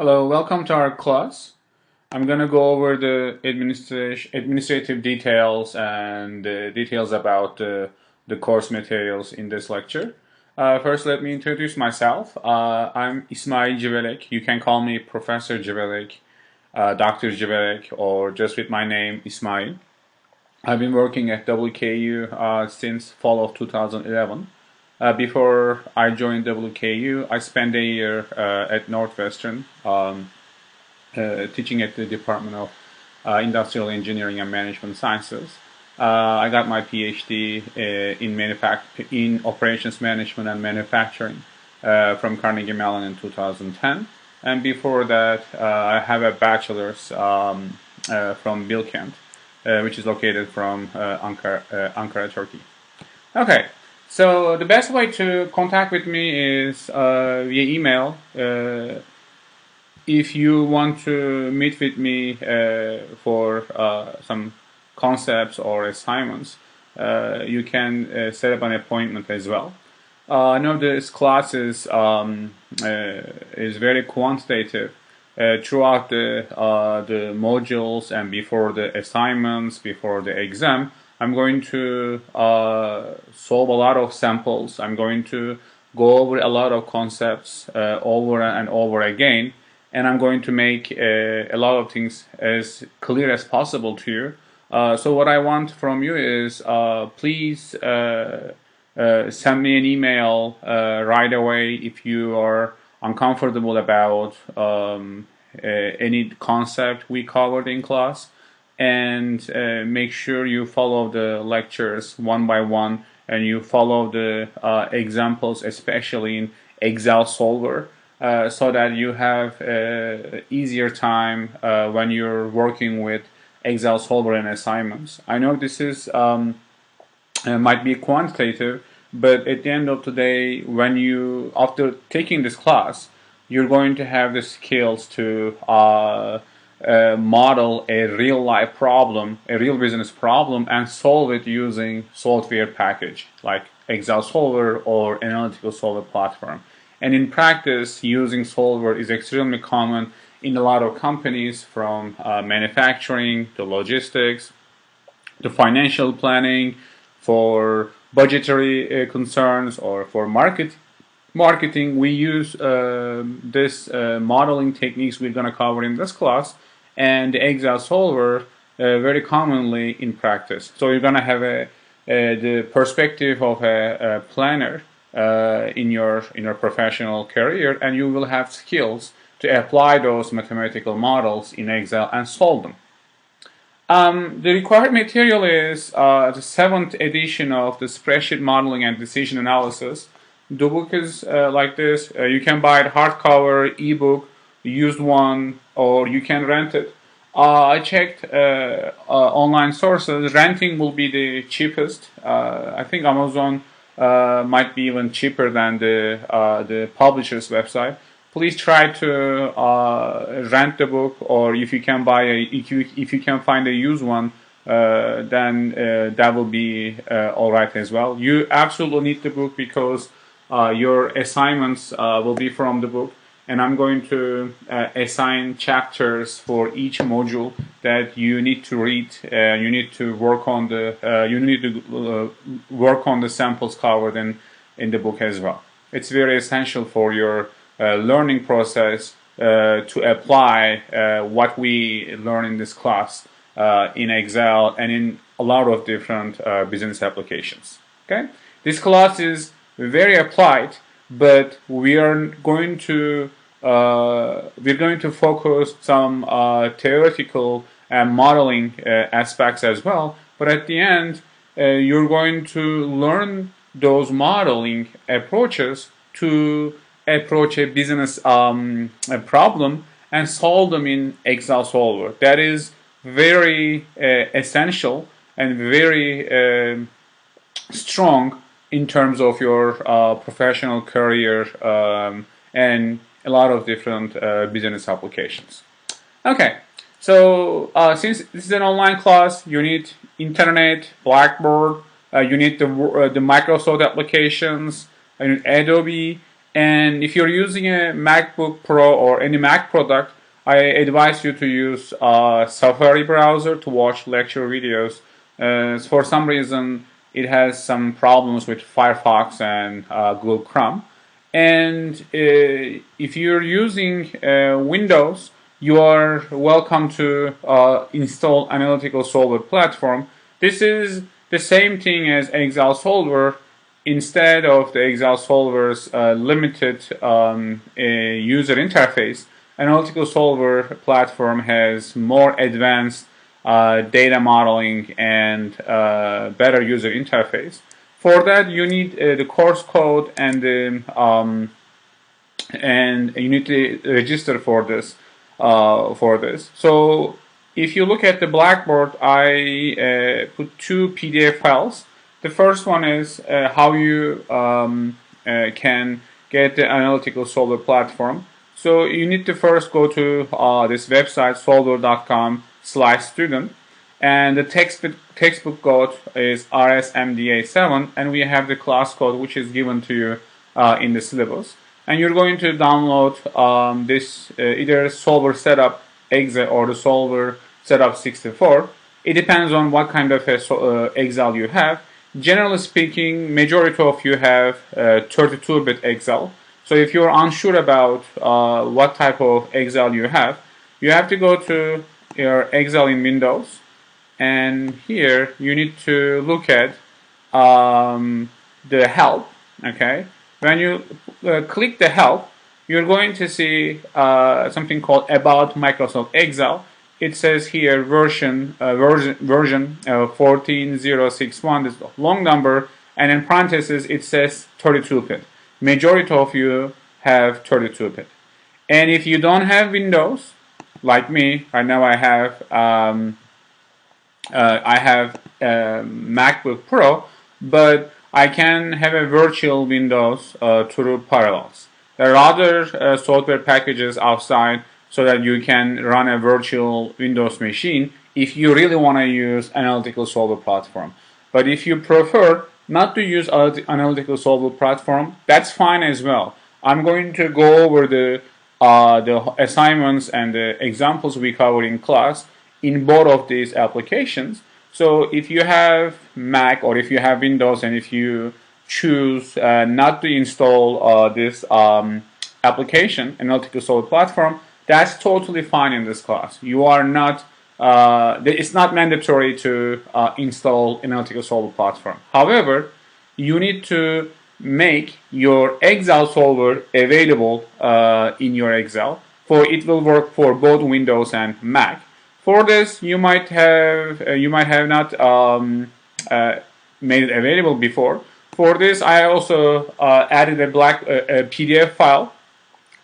Hello, welcome to our class. I'm going to go over the administrative details and details about the course materials in this lecture. First, let me introduce myself. I'm Ismail Civelek. You can call me Professor Civelek, Dr. Civelek, or just with my name, Ismail. I've been working at WKU since fall of 2011. Before I joined WKU, I spent a year at Northwestern teaching at the Department of Industrial Engineering and Management Sciences. I got my PhD in Operations Management and Manufacturing from Carnegie Mellon in 2010. And before that, I have a bachelor's from Bilkent, which is located from Ankara, Turkey. Okay. So the best way to contact with me is via email. If you want to meet with me for some concepts or assignments, you can set up an appointment as well. I know this class is very quantitative throughout the modules and before the assignments, before the exam. I'm going to solve a lot of samples. I'm going to go over a lot of concepts over and over again, and I'm going to make a lot of things as clear as possible to you. So what I want from you is please send me an email right away if you are uncomfortable about any concept we covered in class. And make sure you follow the lectures one by one, and you follow the examples, especially in Excel Solver, so that you have easier time when you're working with Excel Solver and assignments. I know this is might be quantitative, but at the end of the day, when you after taking this class, you're going to have the skills to model a real life problem, a real business problem, and solve it using software package like Excel Solver or Analytical Solver platform. And in practice, using Solver is extremely common in a lot of companies, from manufacturing to logistics to financial planning, for budgetary concerns, or for marketing. We use this modeling techniques we're going to cover in this class, and the Excel Solver very commonly in practice. So you're going to have the perspective of a planner in your professional career, and you will have skills to apply those mathematical models in Excel and solve them. The required material is the 7th edition of the Spreadsheet Modeling and Decision Analysis. The book is like this. You can buy it hardcover, ebook, used one, or you can rent it. I checked online sources. Renting will be the cheapest. I think Amazon might be even cheaper than the publisher's website. Please try to rent the book, or if you can if you can find a used one, then that will be all right as well. You absolutely need the book because your assignments will be from the book, and I'm going to assign chapters for each module that you need to read. You need to work on the samples covered in the book as well. It's very essential for your learning process to apply what we learn in this class in Excel and in a lot of different business applications. Okay, this class is very applied, but we're going to focus some theoretical and modeling aspects as well. But at the end, you're going to learn those modeling approaches to approach a business a problem and solve them in Excel Solver. That is very essential and very strong in terms of your professional career and a lot of different business applications. Okay, so since this is an online class, you need internet, Blackboard, you need the Microsoft applications, you need Adobe, And if you're using a MacBook Pro or any Mac product, I advise you to use Safari browser to watch lecture videos. For some reason, it has some problems with Firefox and Google Chrome. And if you're using Windows, you are welcome to install Analytical Solver platform. This is the same thing as Excel Solver. Instead of the Excel Solver's limited user interface, Analytical Solver platform has more advanced data modeling and better user interface. For that, you need the course code and you need to register for this. So if you look at the Blackboard, I put two PDF files. The first one is how you can get the Analytical Solver platform. So you need to first go to this website, solver.com/student, and the textbook code is RSMDA7, and we have the class code which is given to you in the syllabus. And you're going to download this either Solver Setup Exe or the Solver Setup 64. It depends on what kind of Excel you have. Generally speaking, majority of you have 32-bit Excel. So if you're unsure about what type of Excel you have to go to your Excel in Windows, and here you need to look at the help. Okay, when you click the help, you're going to see something called About Microsoft Excel. It says here version 14061, this is a long number, and in parentheses it says 32-bit. Majority of you have 32-bit. And if you don't have Windows, like me, right now I have MacBook Pro, but I can have a virtual Windows through Parallels. There are other software packages outside so that you can run a virtual Windows machine if you really want to use Analytical Solver platform. But if you prefer not to use Analytical Solver platform, that's fine as well. I'm going to go over the assignments and the examples we covered in class in both of these applications. So if you have Mac or if you have Windows, and if you choose not to install this application, Analytical Solver platform, that's totally fine in this class. You are not, it's not mandatory to install Analytical Solver platform. However, you need to make your Excel Solver available in your Excel, for it will work for both Windows and Mac. For this, you might have not made it available before. For this, I also added a PDF file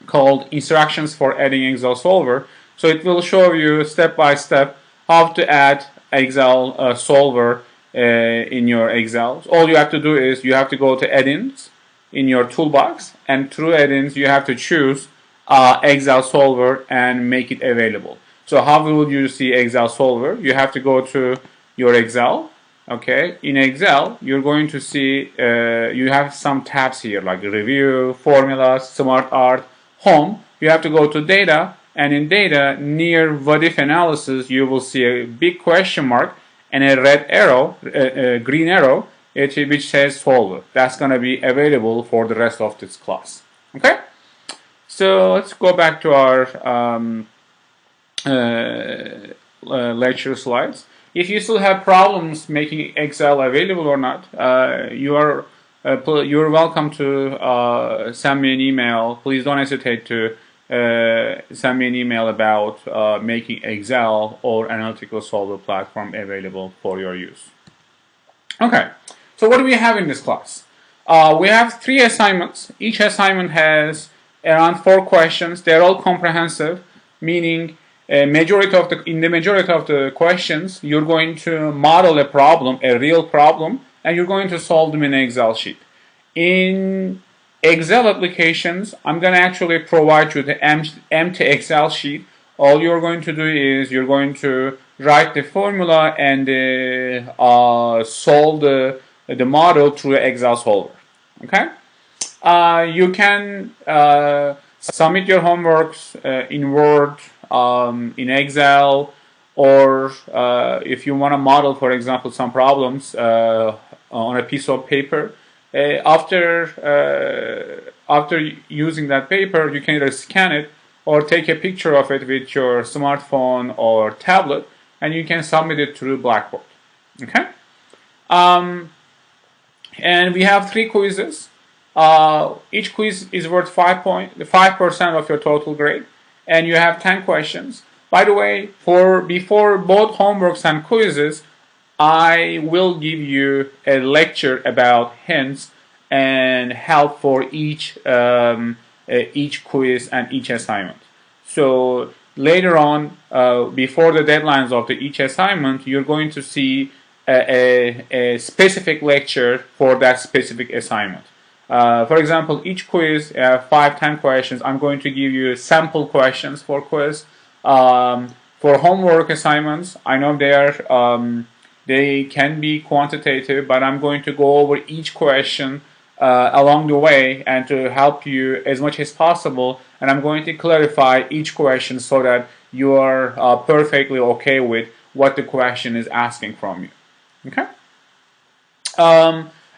called Instructions for Adding Excel Solver. So it will show you step by step how to add Excel Solver in your Excel. All you have to do is you have to go to Add-ins in your toolbox, and through Add-ins you have to choose Excel Solver and make it available. So how will you see Excel Solver? You have to go to your Excel. Okay, in Excel you're going to see you have some tabs here like Review, Formulas, Smart Art, Home. You have to go to Data, and in Data near What If Analysis you will see a big question mark and a red arrow, green arrow, which says Solver. That's going to be available for the rest of this class. Okay, so let's go back to our lecture slides. If you still have problems making Excel available or not, you're welcome to send me an email. Please don't hesitate to send me an email about making Excel or Analytical Solver platform available for your use. Okay, so what do we have in this class? We have 3 assignments. Each assignment has around 4 questions. They're all comprehensive, meaning in the majority of the questions, you're going to model a problem, a real problem, and you're going to solve them in an Excel sheet. In Excel applications, I'm going to actually provide you the empty Excel sheet. All you're going to do is you're going to write the formula and solve the model through Excel Solver. Okay. You can submit your homeworks in Word, in Excel, or if you want to model, for example, some problems on a piece of paper. After using that paper, you can either scan it or take a picture of it with your smartphone or tablet, and you can submit it through Blackboard. Okay. And we have 3 quizzes. Each quiz is worth 5% of your total grade, and you have 10 questions. By the way, before both homeworks and quizzes, I will give you a lecture about hints and help for each quiz and each assignment. So later on, before the deadlines of each assignment, you're going to see a specific lecture for that specific assignment. For example, each quiz, 5-10 questions. I'm going to give you sample questions for quiz. For homework assignments, I know they can be quantitative, but I'm going to go over each question along the way and to help you as much as possible. And I'm going to clarify each question so that you are perfectly okay with what the question is asking from you. Okay?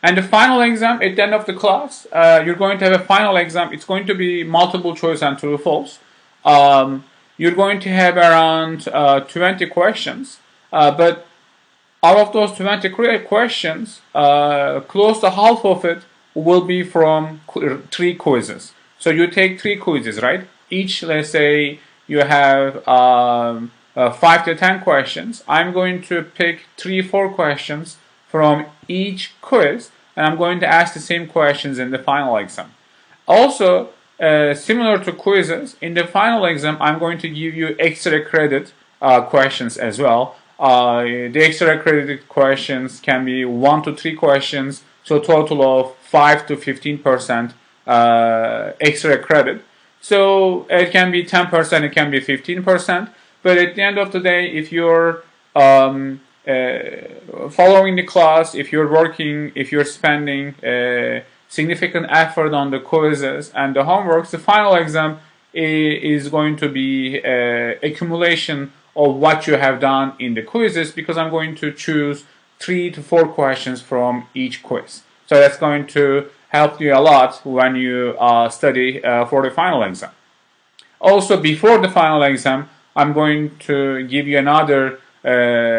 And the final exam at the end of the class, you're going to have a final exam. It's going to be multiple choice and true false. You're going to have around 20 questions, but out of those 20 questions, close to half of it will be from 3 quizzes. So you take 3 quizzes, right? Each, let's say, you have 5 to 10 questions. I'm going to pick 3-4 questions from each quiz, and I'm going to ask the same questions in the final exam. Also, similar to quizzes, in the final exam, I'm going to give you extra credit questions as well. The extra credit questions can be 1 to 3 questions, so a total of 5 to 15% extra credit. So it can be 10%, it can be 15%, but at the end of the day, if you're following the class, if you're working, if you're spending significant effort on the quizzes and the homeworks, the final exam is going to be accumulation of what you have done in the quizzes, because I'm going to choose 3 to 4 questions from each quiz. So that's going to help you a lot when you study for the final exam. Also, before the final exam, I'm going to give you another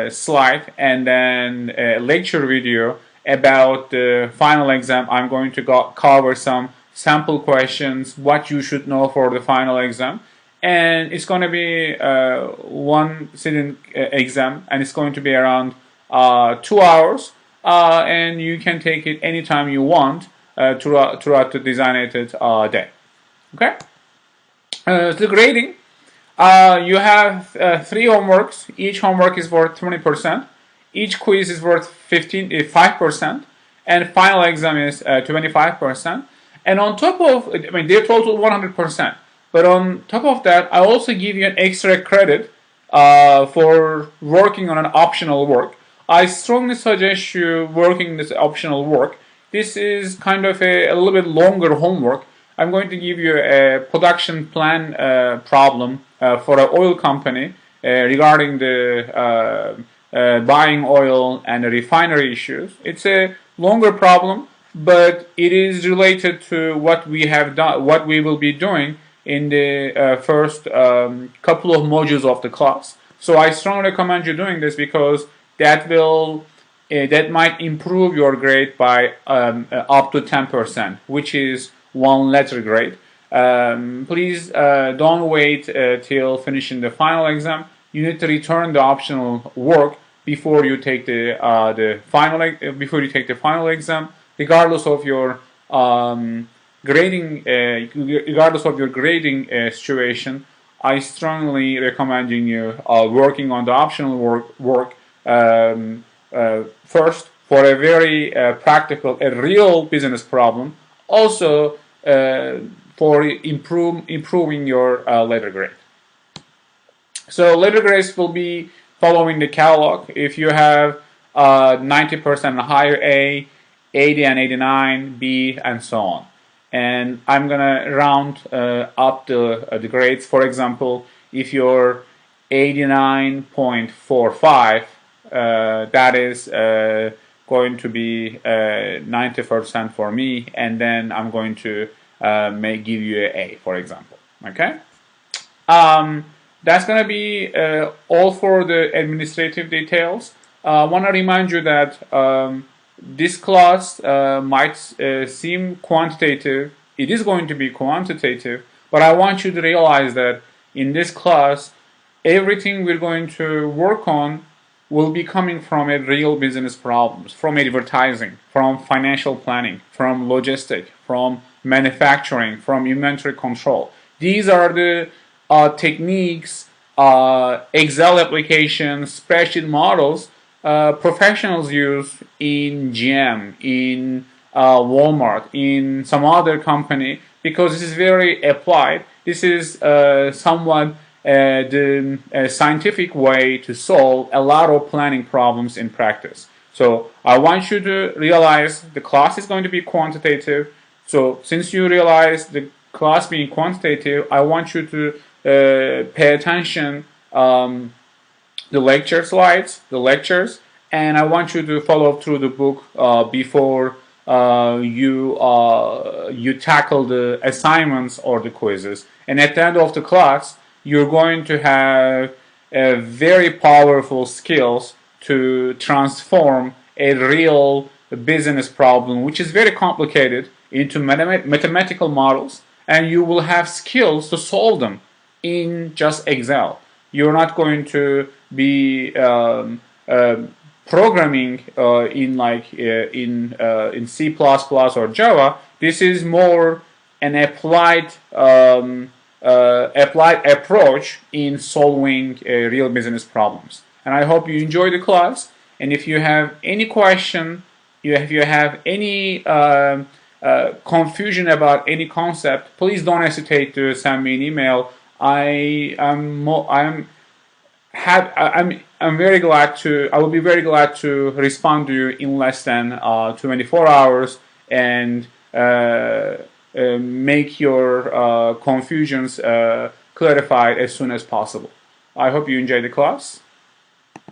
slide and then a lecture video about the final exam. I'm going to cover some sample questions, what you should know for the final exam. And it's going to be one sitting exam, and it's going to be around 2 hours, and you can take it anytime you want throughout the designated day. Okay? The grading, you have 3 homeworks. Each homework is worth 20%. Each quiz is worth 5%, and final exam is 25%. And on top of, they're total 100%. But on top of that, I also give you an extra credit for working on an optional work. I strongly suggest you working this optional work. This is kind of a little bit longer homework. I'm going to give you a production plan problem for an oil company regarding the buying oil and the refinery issues. It's a longer problem, but it is related to what we have done, what we will be doing in the first couple of modules of the class. So I strongly recommend you doing this, because that might improve your grade by up to 10%, which is 1 letter grade. Please don't wait till finishing the final exam. You need to return the optional work before you take the final exam, regardless of your grading situation. I strongly recommend you working on the optional work first for a very practical, a real business problem. Also for improving your letter grade. So letter grades will be following the catalog. If you have 90% and higher, A, 80 and 89, B, and so on. and I'm gonna round up the grades. For example, if you're 89.45, that is going to be 90% for me, and then I'm going to give you an A, for example. Okay. That's going to be all for the administrative details. I want to remind you that this class might seem quantitative. It is going to be quantitative, but I want you to realize that in this class, everything we're going to work on will be coming from a real business problems, from advertising, from financial planning, from logistic, from manufacturing, from inventory control. These are the techniques, Excel applications, spreadsheet models professionals use in GM, in Walmart, in some other company, because this is very applied. This is somewhat the scientific way to solve a lot of planning problems in practice. So I want you to realize the class is going to be quantitative. So since you realize the class being quantitative, I want you to pay attention the lecture slides, the lectures, and I want you to follow through the book before you tackle the assignments or the quizzes. And at the end of the class, you're going to have very powerful skills to transform a real business problem, which is very complicated, into mathematical models, and you will have skills to solve them in just Excel. You're not going to be programming in C++ or Java. This is more an applied approach in solving real business problems. And I hope you enjoy the class. And if you have any question, if you have any confusion about any concept, please don't hesitate to send me an email. I'm very glad to. I will be very glad to respond to you in less than 24 hours and make your confusions clarified as soon as possible. I hope you enjoy the class.